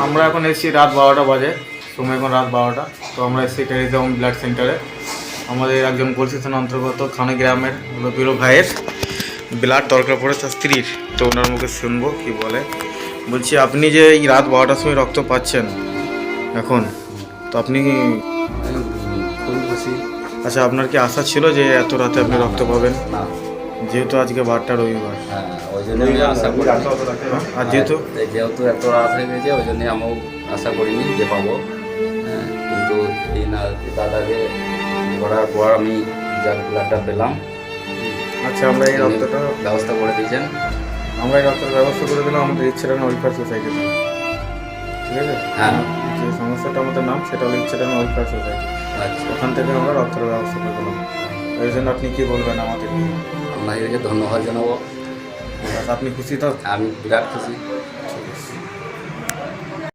আমরা এখন এসেছি রাত 12টা বাজে, সময় এখন রাত 12টা। তো আমরা এসেছি টেরিজম ব্লাড সেন্টারে। আমাদের একজন গোলসিস্টেন অন্তর্গত খানে গ্রামের রবিউল ভাইয়ের ব্লাড দরকার পড়েছে স্ত্রীর। তো ওনার মুখে শুনবো কি বলে। বলছি, আপনি যে এই রাত 12টার সময় রক্ত পাচ্ছেন এখন, তো আপনি খুবই খুশি। আচ্ছা, আপনার কি আশা ছিল যে এত রাতে আপনি রক্ত পাবেন? না, যেহেতু আজকে 12টা রবিবার, হ্যাঁ, ওই জন্য আমি আশা করি। আর যেহেতু যেহেতু এত রাত হয়ে গেছে, ওই জন্যই আমিও আশা করিনি যে পাবো। হ্যাঁ, কিন্তু এই না দাদাকে করার পর আমি যা ব্লাডটা পেলাম, আচ্ছা, আমরা এই রক্তটা ব্যবস্থা করে দিয়েছেন। আমরা এই রক্তের ব্যবস্থা করে দিলাম আমাদের ইচ্ছেটান ওয়েলফেয়ার সোসাইটিতে। ঠিক আছে? হ্যাঁ, যে সংস্থাটা আমাদের নাম, সেটা হলো ইচ্ছেটান ওয়েলফেয়ার সোসাইটি। আচ্ছা, ওখান থেকে আমরা রক্তের ব্যবস্থা করে দিলাম। এই জন্য আপনি কি বলবেন আমাদের? আপনাদেরকে ধন্যবাদ জানাবো। আপনি খুশি তো? আমি বিরাট খুশি।